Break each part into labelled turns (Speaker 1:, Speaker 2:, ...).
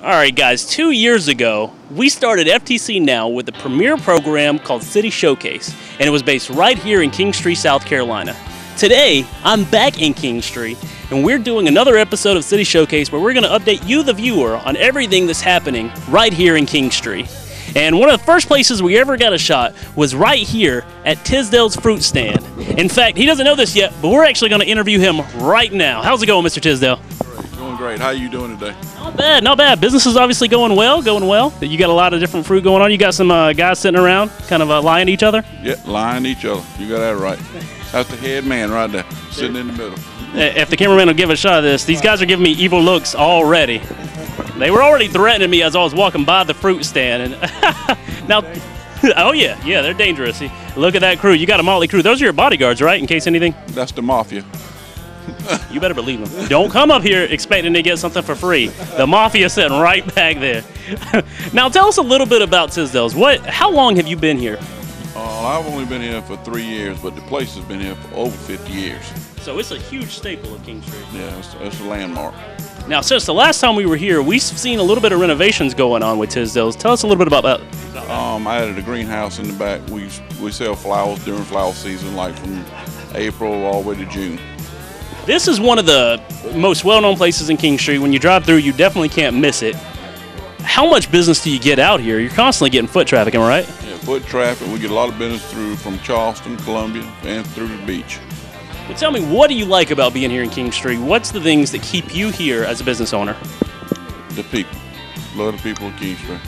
Speaker 1: All right, guys, 2 years ago, we started FTC Now with a premier program called City Showcase, and it was based right here in Kingstree, South Carolina. Today, I'm back in Kingstree, and we're doing another episode of City Showcase where we're going to update you, the viewer, on everything that's happening right here in Kingstree. And one of the first places we ever got a shot was right here at Tisdale's Fruit Stand. In fact, he doesn't know this yet, but we're actually going to interview him right now. How's it going, Mr. Tisdale?
Speaker 2: Doing great. How are you doing today?
Speaker 1: Not bad, not bad. Business is obviously going well, You got a lot of different fruit going on. You got some guys sitting around kind of lying to each other?
Speaker 2: Yeah, lying to each other. You got that right. That's the head man right there, sitting in the middle.
Speaker 1: If the cameraman will give a shot of this, these guys are giving me evil looks already. They were already threatening me as I was walking by the fruit stand. And now, oh yeah, they're dangerous. See, look at that crew. You got a motley crew. Those are your bodyguards, right? In case anything?
Speaker 2: That's the mafia.
Speaker 1: You better believe them. Don't come up here expecting to get something for free. The mafia sitting right back there. Now, tell us a little bit about Tisdale's. How long have you been here?
Speaker 2: I've only been here for 3 years, but the place has been here for over 50 years.
Speaker 1: So it's a huge staple of Kingstree.
Speaker 2: Yeah, it's a landmark.
Speaker 1: Now, since the last time we were here, we've seen a little bit of renovations going on with Tisdale's. Tell us a little bit about that.
Speaker 2: I added a greenhouse in the back. We sell flowers during flower season, like from April all the way to June.
Speaker 1: This is one of the most well-known places in Kingstree. When you drive through, you definitely can't miss it. How much business do you get out here? You're constantly getting foot traffic, am I right?
Speaker 2: Yeah, foot traffic. We get a lot of business through from Charleston, Columbia, and through the beach.
Speaker 1: But tell me, what do you like about being here in Kingstree? What's the things that keep you here as a business owner?
Speaker 2: The people. Love the people of Kingstree.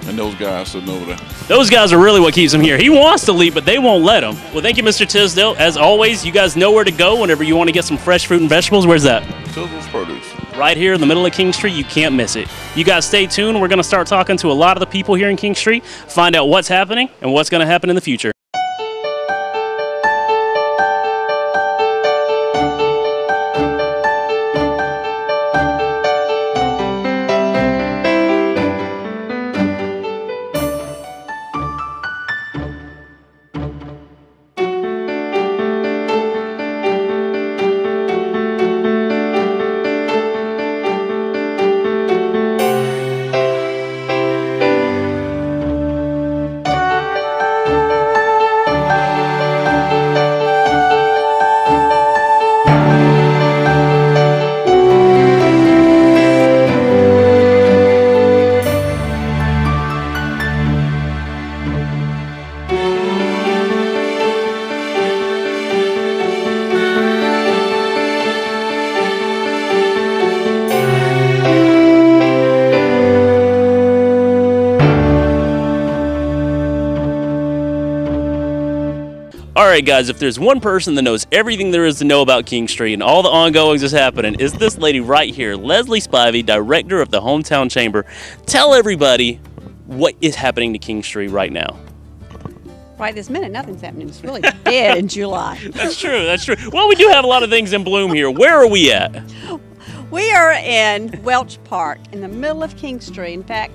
Speaker 2: And those guys sitting over there.
Speaker 1: Those guys are really what keeps him here. He wants to leave, but they won't let him. Well, thank you, Mr. Tisdale. As always, you guys know where to go whenever you want to get some fresh fruit and vegetables. Where's that?
Speaker 2: Tisdale's Produce.
Speaker 1: Right here in the middle of Kingstree. You can't miss it. You guys stay tuned. We're going to start talking to a lot of the people here in Kingstree, find out what's happening and what's going to happen in the future. Alright guys, if there's one person that knows everything there is to know about Kingstree and all the ongoings that's happening, is this lady right here, Leslie Spivey, Director of the Hometown Chamber. Tell everybody what is happening to Kingstree right now.
Speaker 3: Right this minute, nothing's happening. It's really dead in July.
Speaker 1: That's true, that's true. Well, we do have a lot of things in bloom here. Where are we at?
Speaker 3: We are in Welch Park, in the middle of Kingstree. In fact,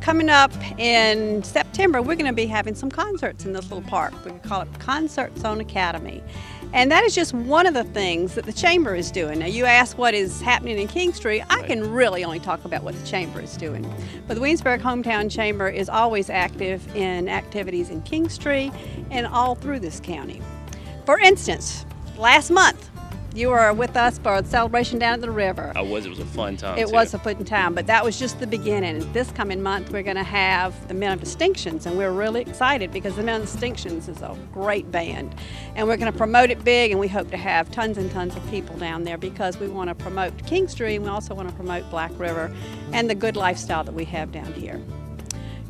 Speaker 3: coming up in September, we're going to be having some concerts in this little park. We call it Concert Zone Academy. And that is just one of the things that the Chamber is doing. Now, you ask what is happening in Kingstree, I can really only talk about what the Chamber is doing. But the Williamsburg Hometown Chamber is always active in activities in Kingstree and all through this county. For instance, last month, you were with us for a celebration down at the river.
Speaker 1: I was. It was a fun time.
Speaker 3: It was a fun time, but that was just the beginning. This coming month, we're going to have the Men of Distinctions, and we're really excited because the Men of Distinctions is a great band. And we're going to promote it big, and we hope to have tons and tons of people down there because we want to promote Kingstree, and we also want to promote Black River and the good lifestyle that we have down here.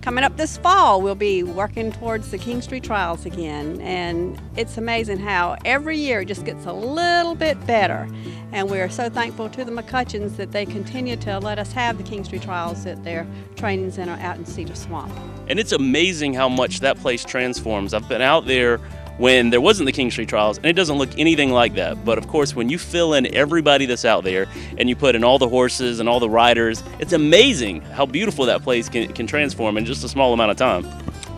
Speaker 3: Coming up this fall, we'll be working towards the Kingstree Trials again, and it's amazing how every year it just gets a little bit better. And we're so thankful to the McCutcheons that they continue to let us have the Kingstree Trials at their training center out in Cedar Swamp.
Speaker 1: And it's amazing how much that place transforms. I've been out there when there wasn't the Kingstree Trials, and it doesn't look anything like that. But of course, when you fill in everybody that's out there and you put in all the horses and all the riders, it's amazing how beautiful that place can transform in just a small amount of time.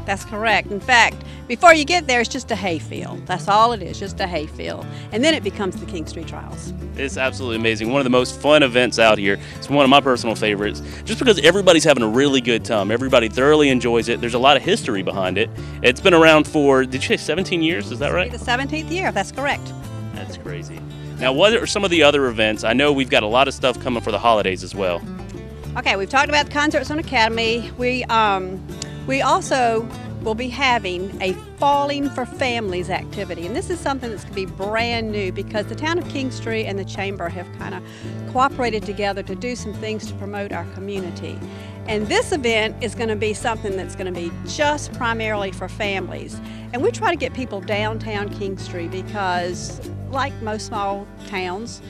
Speaker 3: That's correct. In fact, before you get there, it's just a hay field. That's all it is, just a hay field. And then it becomes the Kingstree Trials.
Speaker 1: It's absolutely amazing. One of the most fun events out here. It's one of my personal favorites, just because everybody's having a really good time. Everybody thoroughly enjoys it. There's a lot of history behind it. It's been around for, did you say 17 years? Is that right?
Speaker 3: It's the 17th year, that's correct.
Speaker 1: That's crazy. Now, what are some of the other events? I know we've got a lot of stuff coming for the holidays as well.
Speaker 3: Okay, we've talked about the Concerts on Academy. We also will be having a Falling for Families activity, and this is something that's going to be brand new because the town of Kingstree and the Chamber have kind of cooperated together to do some things to promote our community. And this event is going to be something that's going to be just primarily for families. And we try to get people downtown Kingstree because, like most small towns,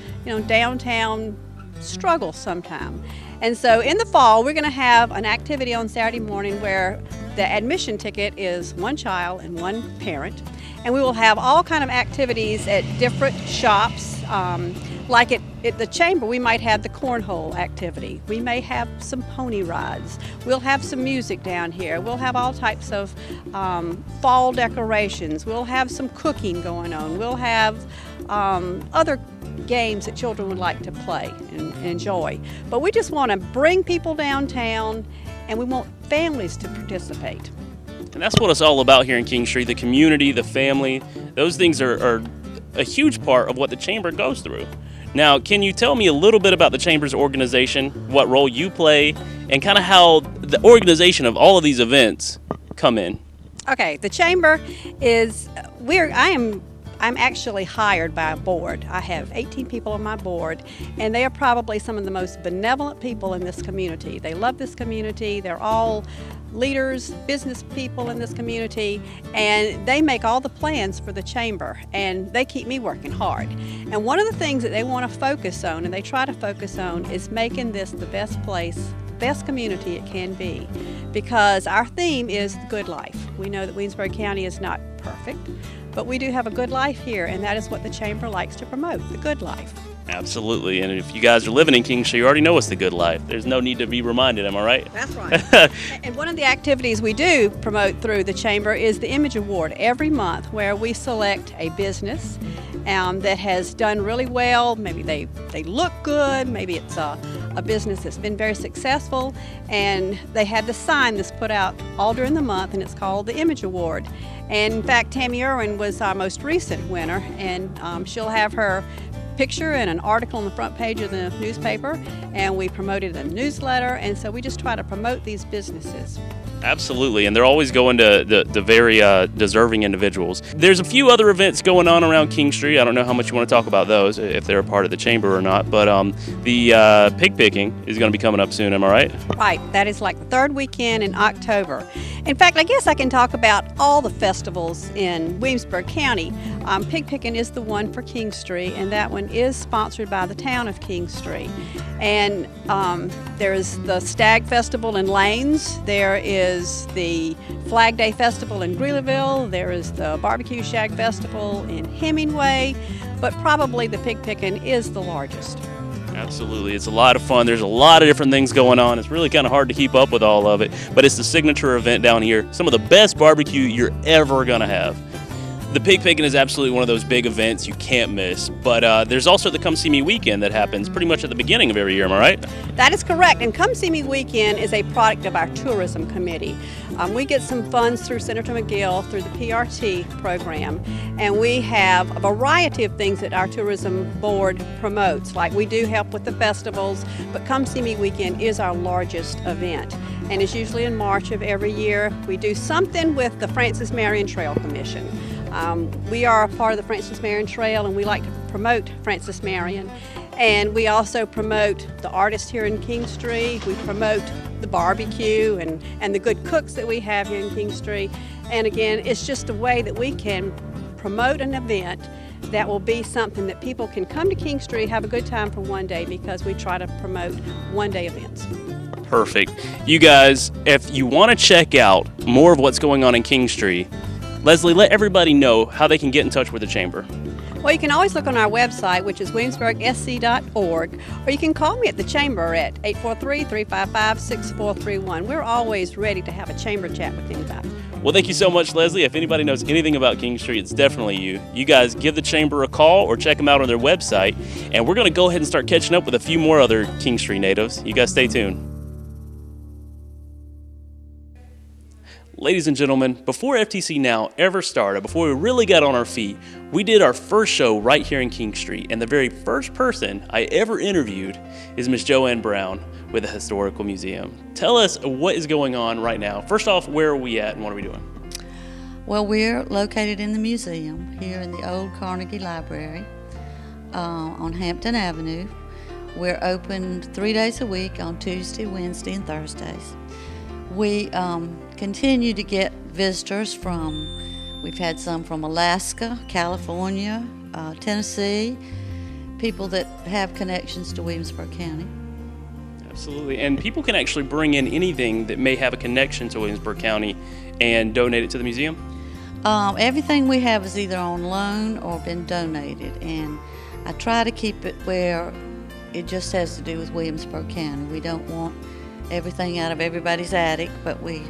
Speaker 3: downtown struggles sometimes. And so in the fall, we're going to have an activity on Saturday morning where the admission ticket is one child and one parent. And we will have all kind of activities at different shops. Like at the Chamber, we might have the cornhole activity. We may have some pony rides. We'll have some music down here. We'll have all types of fall decorations. We'll have some cooking going on. We'll have other games that children would like to play and enjoy. But we just want to bring people downtown, and we want families to participate.
Speaker 1: And that's what it's all about here in Kingstree, the community, the family. Those things are a huge part of what the Chamber goes through. Now, can you tell me a little bit about the Chamber's organization, what role you play, and kind of how the organization of all of these events come in?
Speaker 3: Okay, the Chamber is, I'm actually hired by a board. I have 18 people on my board, and they are probably some of the most benevolent people in this community. They love this community. They're all leaders, business people in this community, and they make all the plans for the Chamber, and they keep me working hard. And one of the things that they want to focus on, and they try to focus on, is making this the best place, best community it can be, because our theme is the good life. We know that Williamsburg County is not perfect, but we do have a good life here, and that is what the Chamber likes to promote, the good life.
Speaker 1: Absolutely, and if you guys are living in Kingstree, you already know it's the good life. There's no need to be reminded, am I right?
Speaker 3: That's right. And one of the activities we do promote through the Chamber is the Image Award every month, where we select a business that has done really well. Maybe they look good, maybe it's a business that's been very successful, and they have the sign that's put out all during the month, and it's called the Image Award. And in fact, Tammy Irwin was our most recent winner, and she'll have her picture and an article on the front page of the newspaper, and we promoted a newsletter, and so we just try to promote these businesses.
Speaker 1: Absolutely, and they're always going to the very deserving individuals. There's a few other events going on around Kingstree. I don't know how much you want to talk about those, if they're a part of the Chamber or not, but the pig picking is going to be coming up soon, am I right?
Speaker 3: Right, that is like the third weekend in October. In fact, I guess I can talk about all the festivals in Williamsburg County. Pig picking is the one for Kingstree, and that one is sponsored by the town of Kingstree. And there's the Stag Festival in Lanes, there is the Flag Day Festival in Greeleyville, there is the Barbecue Shag Festival in Hemingway, but probably the pig picking is the largest.
Speaker 1: Absolutely, it's a lot of fun. There's a lot of different things going on. It's really kind of hard to keep up with all of it, but it's the signature event down here. Some of the best barbecue you're ever gonna have. The pig picking is absolutely one of those big events you can't miss, but there's also the Come See Me Weekend that happens pretty much at the beginning of every year, am I right?
Speaker 3: That is correct, and Come See Me Weekend is a product of our tourism committee. We get some funds through Senator McGill through the PRT program, and we have a variety of things that our tourism board promotes. Like we do help with the festivals, but Come See Me Weekend is our largest event, and it's usually in March of every year. We do something with the Francis Marion Trail Commission. We are a part of the Francis Marion Trail, and we like to promote Francis Marion. And we also promote the artists here in Kingstree. We promote the barbecue and the good cooks that we have here in Kingstree. And again, it's just a way that we can promote an event that will be something that people can come to Kingstree, have a good time for one day, because we try to promote one-day events.
Speaker 1: Perfect. You guys, if you want to check out more of what's going on in Kingstree, Leslie, let everybody know how they can get in touch with the Chamber.
Speaker 3: Well, you can always look on our website, which is williamsburgsc.org, or you can call me at the Chamber at 843-355-6431. We're always ready to have a Chamber chat with anybody.
Speaker 1: Well, thank you so much, Leslie. If anybody knows anything about Kingstree, it's definitely you. You guys give the Chamber a call or check them out on their website. And we're going to go ahead and start catching up with a few more other Kingstree natives. You guys stay tuned. Ladies and gentlemen, before FTC Now ever started, before we really got on our feet, we did our first show right here in Kingstree, and the very first person I ever interviewed is Miss Joanne Brown with the Historical Museum. Tell us what is going on right now. First off, where are we at and what are we doing?
Speaker 4: Well, we're located in the museum here in the old Carnegie Library on Hampton Avenue. We're open 3 days a week on Tuesday, Wednesday, and Thursdays. We continue to get visitors we've had some from Alaska, California, Tennessee, people that have connections to Williamsburg County.
Speaker 1: Absolutely, and people can actually bring in anything that may have a connection to Williamsburg County and donate it to the museum?
Speaker 4: Everything we have is either on loan or been donated, and I try to keep it where it just has to do with Williamsburg County. We don't want everything out of everybody's attic, but we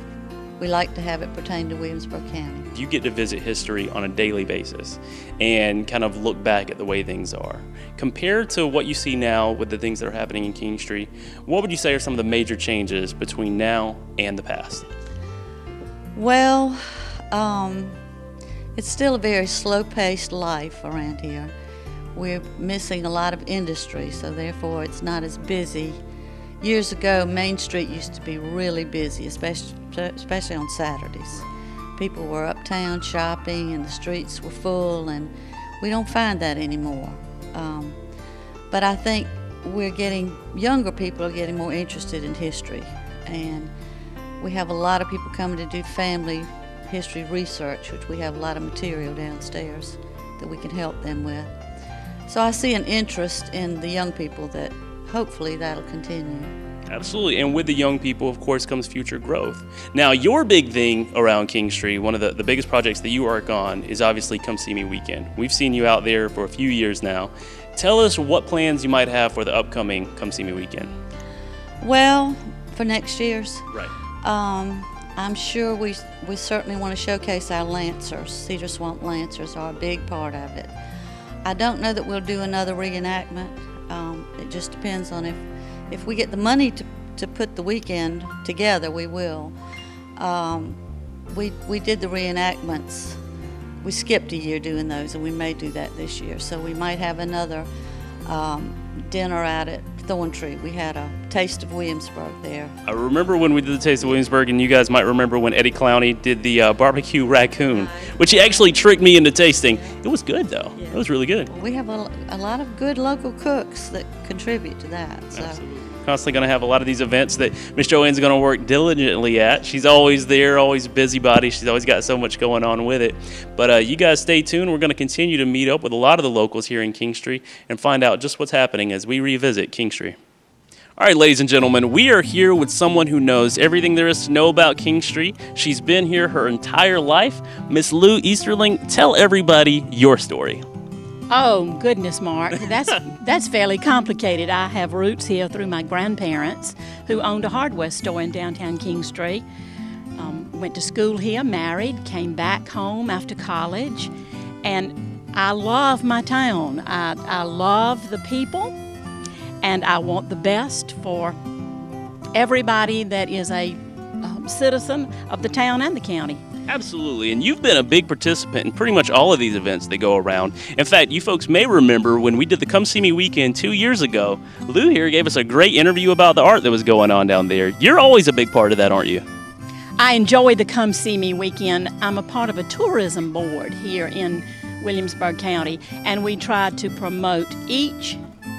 Speaker 4: like to have it pertain to Williamsburg County.
Speaker 1: You get to visit history on a daily basis and kind of look back at the way things are. Compared to what you see now with the things that are happening in Kingstree, what would you say are some of the major changes between now and the past?
Speaker 4: Well, it's still a very slow-paced life around here. We're missing a lot of industry, so therefore it's not as busy. Years ago, Main Street used to be really busy, especially on Saturdays. People were uptown shopping and the streets were full, and we don't find that anymore. But I think younger people are getting more interested in history, and we have a lot of people coming to do family history research, which we have a lot of material downstairs that we can help them with. So I see an interest in the young people that hopefully that'll continue.
Speaker 1: Absolutely, and with the young people, of course, comes future growth. Now, your big thing around Kingstree, one of the biggest projects that you work on is obviously Come See Me Weekend. We've seen you out there for a few years now. Tell us what plans you might have for the upcoming Come See Me Weekend.
Speaker 4: Well, for next year's?
Speaker 1: Right.
Speaker 4: I'm sure we certainly want to showcase our Lancers. Cedar Swamp Lancers are a big part of it. I don't know that we'll do another reenactment. It just depends on if we get the money to put the weekend together, we will. We did the reenactments. We skipped a year doing those, and we may do that this year. So we might have another dinner out at Thorntree. We had a Taste of Williamsburg there.
Speaker 1: I remember when we did the Taste of Williamsburg, and you guys might remember when Eddie Clowney did the barbecue raccoon, which he actually tricked me into tasting. It was good, though. Yeah. It was really good.
Speaker 4: We have a lot of good local cooks that contribute to that. So.
Speaker 1: Absolutely. Constantly going to have a lot of these events that Miss Joanne's going to work diligently at. She's always there, always a busybody. She's always got so much going on with it. But you guys stay tuned. We're going to continue to meet up with a lot of the locals here in Kingstree and find out just what's happening as we revisit Kingstree. All right, ladies and gentlemen, we are here with someone who knows everything there is to know about Kingstree. She's been here her entire life. Miss Lou Easterling, tell everybody your story.
Speaker 5: Oh, goodness, Mark. That's fairly complicated. I have roots here through my grandparents, who owned a hardware store in downtown Kingstree. Went to school here, married, came back home after college, and I love my town. I love the people, and I want the best for everybody that is a citizen of the town and the county.
Speaker 1: Absolutely, and you've been a big participant in pretty much all of these events that go around. In fact, you folks may remember when we did the Come See Me Weekend 2 years ago, Lou here gave us a great interview about the art that was going on down there. You're always a big part of that, aren't you?
Speaker 5: I enjoy the Come See Me Weekend. I'm a part of a tourism board here in Williamsburg County, and we try to promote each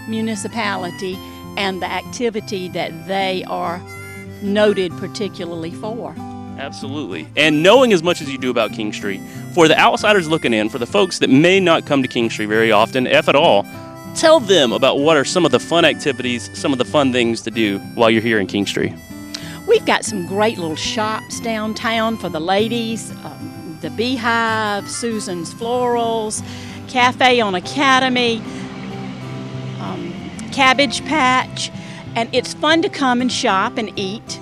Speaker 5: municipality and the activity that they are noted particularly for.
Speaker 1: Absolutely. And knowing as much as you do about Kingstree, for the outsiders looking in, for the folks that may not come to Kingstree very often, if at all, tell them about what are some of the fun activities, some of the fun things to do while you're here in Kingstree.
Speaker 5: We've got some great little shops downtown for the ladies, the Beehive, Susan's Florals, Cafe on Academy, Cabbage Patch, and it's fun to come and shop and eat.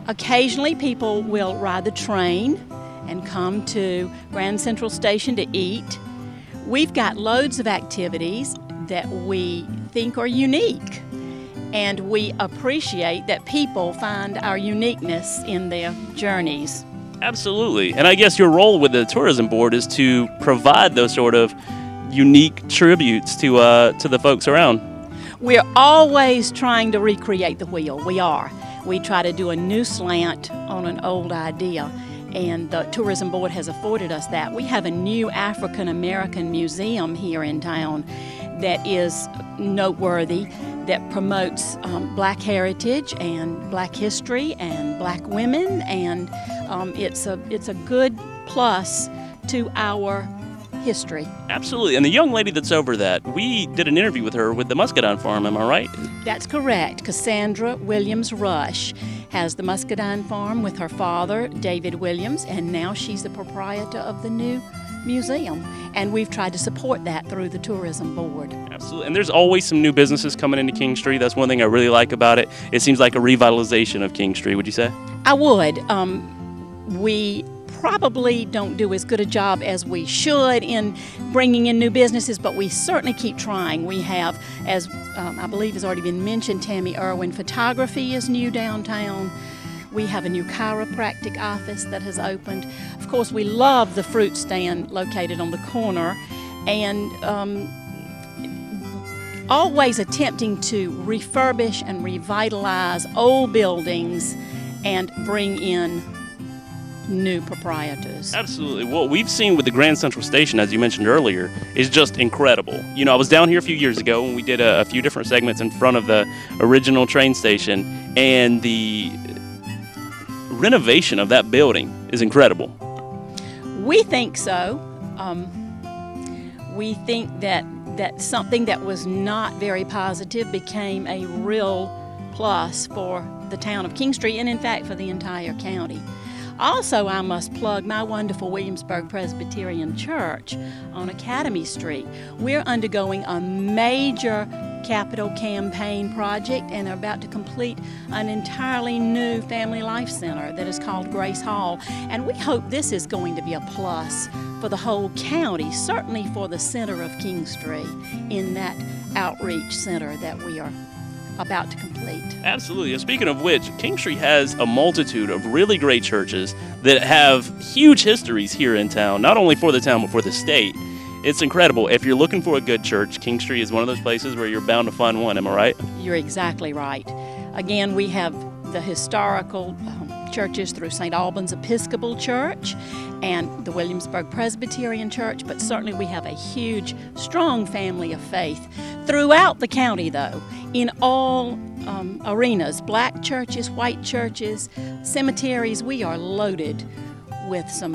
Speaker 5: Occasionally people will ride the train and come to Grand Central Station to eat. We've got loads of activities that we think are unique, and we appreciate that people find our uniqueness in their journeys.
Speaker 1: Absolutely. And I guess your role with the tourism board is to provide those sort of unique tributes to the folks around.
Speaker 5: We're always trying to recreate the wheel. We are. We try to do a new slant on an old idea, and the tourism board has afforded us that. We have a new African American museum here in town that is noteworthy, that promotes black heritage and black history and black women, and it's a good plus to our history.
Speaker 1: Absolutely. And the young lady that's over that, we did an interview with her with the Muscadine Farm, am I right?
Speaker 5: That's correct. Cassandra Williams Rush has the Muscadine Farm with her father, David Williams, and now she's the proprietor of the new museum. And we've tried to support that through the tourism board.
Speaker 1: Absolutely. And there's always some new businesses coming into Kingstree. That's one thing I really like about it. It seems like a revitalization of Kingstree, would you say?
Speaker 5: I would. We probably don't do as good a job as we should in bringing in new businesses, but we certainly keep trying. We have, as I believe has already been mentioned, Tammy Irwin Photography is new downtown. We have a new chiropractic office that has opened. Of course, we love the fruit stand located on the corner, and always attempting to refurbish and revitalize old buildings and bring in new proprietors.
Speaker 1: Absolutely. What we've seen with the Grand Central Station, as you mentioned earlier, is just incredible. You know, I was down here a few years ago when we did a few different segments in front of the original train station, and the renovation of that building is incredible.
Speaker 5: We think so. We think that something that was not very positive became a real plus for the town of Kingstree, and in fact for the entire county. Also, I must plug my wonderful Williamsburg Presbyterian Church on Academy Street. We're undergoing a major capital campaign project and are about to complete an entirely new family life center that is called Grace Hall. And we hope this is going to be a plus for the whole county, certainly for the center of Kingstree in that outreach center that we are about to complete.
Speaker 1: Absolutely. And speaking of which, Kingstree has a multitude of really great churches that have huge histories here in town, not only for the town but for the state. It's incredible. If you're looking for a good church, Kingstree is one of those places where you're bound to find one. Am I right?
Speaker 5: You're exactly right. Again, we have the historical churches through St. Albans Episcopal Church and the Williamsburg Presbyterian Church, but certainly we have a huge, strong family of faith throughout the county, though, in all arenas, black churches, white churches, cemeteries. We are loaded with some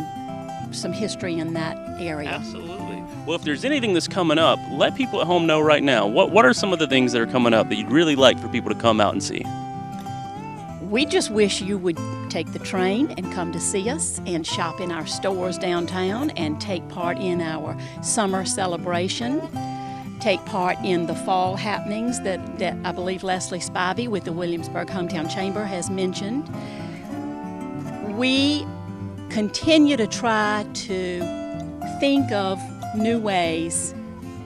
Speaker 5: history in that area.
Speaker 1: Absolutely. Well, if there's anything that's coming up, let people at home know right now. What are some of the things that are coming up that you'd really like for people to come out and see?
Speaker 5: We just wish you would take the train and come to see us and shop in our stores downtown and take part in our summer celebration, take part in the fall happenings that I believe Leslie Spivey with the Williamsburg Hometown Chamber has mentioned. We continue to try to think of new ways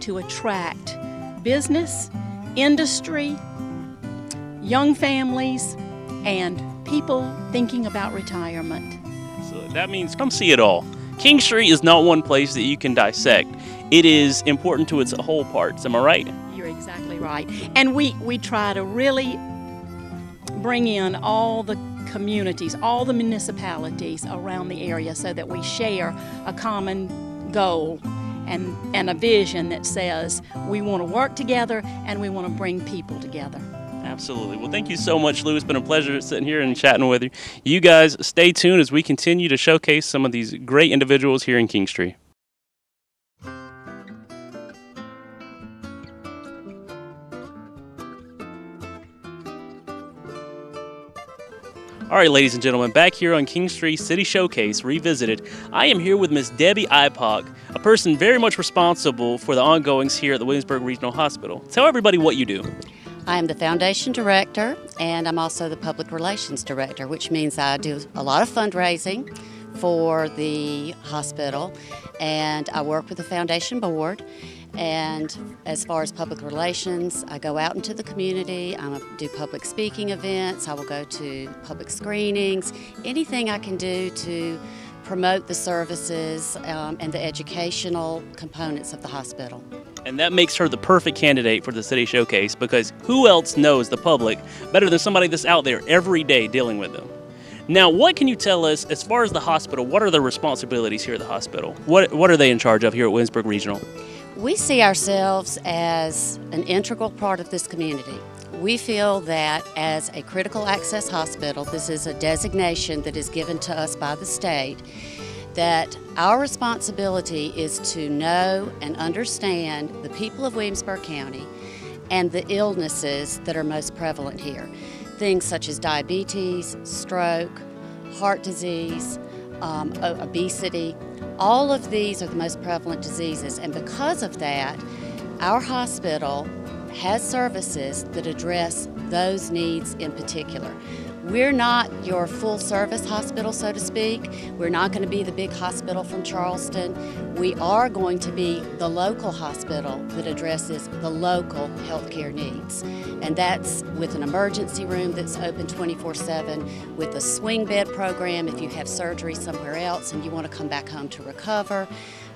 Speaker 5: to attract business, industry, young families, and people thinking about retirement.
Speaker 1: So that means come see it all. Kingstree is not one place that you can dissect. It is important to its whole parts. Am I right?
Speaker 5: You're exactly right. And we try to really bring in all the communities, all the municipalities around the area so that we share a common goal and a vision that says we want to work together and we want to bring people together.
Speaker 1: Absolutely. Well, thank you so much, Lou. It's been a pleasure sitting here and chatting with you. You guys stay tuned as we continue to showcase some of these great individuals here in Kingstree. All right, ladies and gentlemen, back here on Kingstree City Showcase Revisited, I am here with Miss Debbie Ipock, a person very much responsible for the ongoings here at the Williamsburg Regional Hospital. Tell everybody what you do.
Speaker 6: I am the foundation director, and I'm also the public relations director, which means I do a lot of fundraising for the hospital, and I work with the foundation board. And as far as public relations, I go out into the community, I do public speaking events, I will go to public screenings, anything I can do to promote the services and the educational components of the hospital.
Speaker 1: And that makes her the perfect candidate for the City Showcase, because who else knows the public better than somebody that's out there every day dealing with them? Now, what can you tell us as far as the hospital? What are the responsibilities here at the hospital? What are they in charge of here at Williamsburg Regional?
Speaker 6: We see ourselves as an integral part of this community. We feel that as a critical access hospital, this is a designation that is given to us by the state, that our responsibility is to know and understand the people of Williamsburg County and the illnesses that are most prevalent here. Things such as diabetes, stroke, heart disease, obesity. All of these are the most prevalent diseases, and because of that, our hospital has services that address those needs in particular. We're not your full-service hospital, so to speak. We're not going to be the big hospital from Charleston. We are going to be the local hospital that addresses the local healthcare needs. And that's with an emergency room that's open 24/7, with a swing bed program if you have surgery somewhere else and you want to come back home to recover,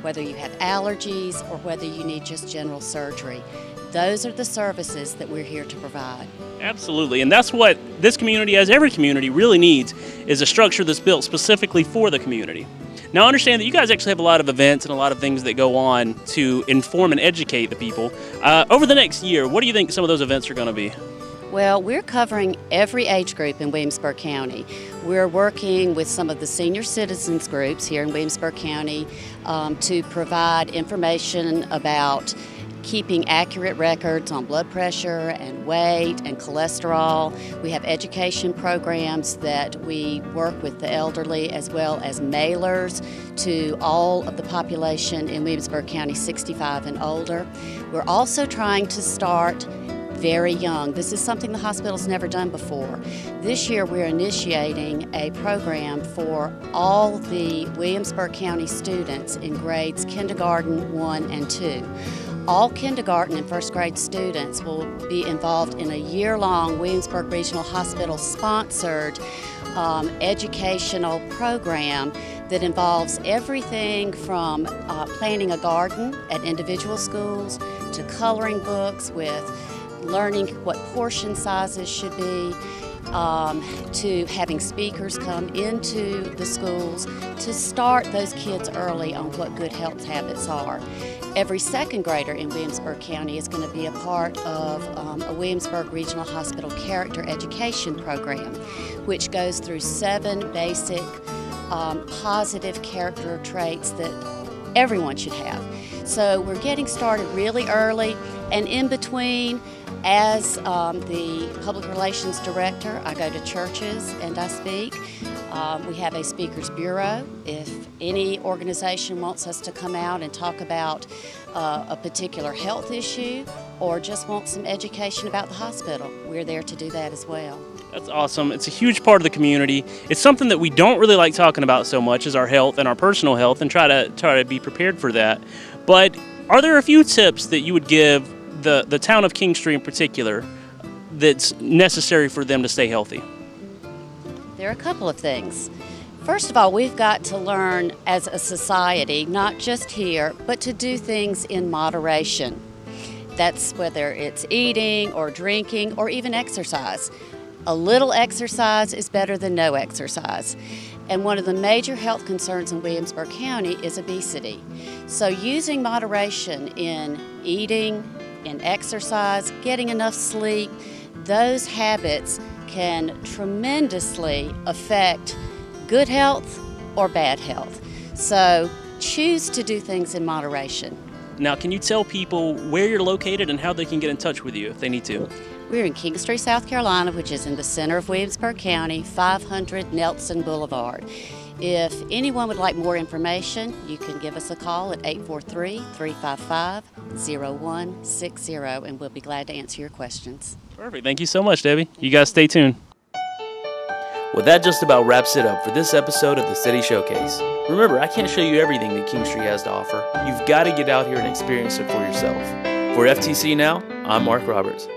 Speaker 6: whether you have allergies or whether you need just general surgery. Those are the services that we're here to provide.
Speaker 1: Absolutely, and that's what this community, as every community, really needs, is a structure that's built specifically for the community. Now, I understand that you guys actually have a lot of events and a lot of things that go on to inform and educate the people. Over the next year, what do you think some of those events are going to be?
Speaker 6: Well, we're covering every age group in Williamsburg County. We're working with some of the senior citizens groups here in Williamsburg County to provide information about keeping accurate records on blood pressure and weight and cholesterol. We have education programs that we work with the elderly, as well as mailers to all of the population in Williamsburg County 65 and older. We're also trying to start very young. This is something the hospital's never done before. This year we're initiating a program for all the Williamsburg County students in grades kindergarten 1 and 2. All kindergarten and first grade students will be involved in a year-long Williamsburg Regional Hospital sponsored educational program that involves everything from planting a garden at individual schools to coloring books with learning what portion sizes should be, to having speakers come into the schools to start those kids early on what good health habits are. Every second grader in Williamsburg County is going to be a part of a Williamsburg Regional Hospital character education program, which goes through 7 basic positive character traits that everyone should have. So we're getting started really early, and in between, as the Public Relations Director, I go to churches and I speak. We have a Speakers Bureau. If any organization wants us to come out and talk about a particular health issue or just want some education about the hospital, we're there to do that as well.
Speaker 1: That's awesome. It's a huge part of the community. It's something that we don't really like talking about so much, is our health and our personal health, and try to be prepared for that. But are there a few tips that you would give the town of Kingstree in particular that's necessary for them to stay healthy?
Speaker 6: There are a couple of things. First of all, we've got to learn as a society, not just here, but to do things in moderation. That's whether it's eating or drinking or even exercise. A little exercise is better than no exercise. And one of the major health concerns in Williamsburg County is obesity. So using moderation in eating, in exercise, getting enough sleep, those habits can tremendously affect good health or bad health. So choose to do things in moderation.
Speaker 1: Now, can you tell people where you're located and how they can get in touch with you if they need to?
Speaker 6: We're in Kingstree, South Carolina, which is in the center of Williamsburg County, 500 Nelson Boulevard. If anyone would like more information, you can give us a call at 843-355-0160, and we'll be glad to answer your questions.
Speaker 1: Perfect. Thank you so much, Debbie. You guys stay tuned. Well, that just about wraps it up for this episode of the City Showcase. Remember, I can't show you everything that Kingstree has to offer. You've got to get out here and experience it for yourself. For FTC Now, I'm Mark Roberts.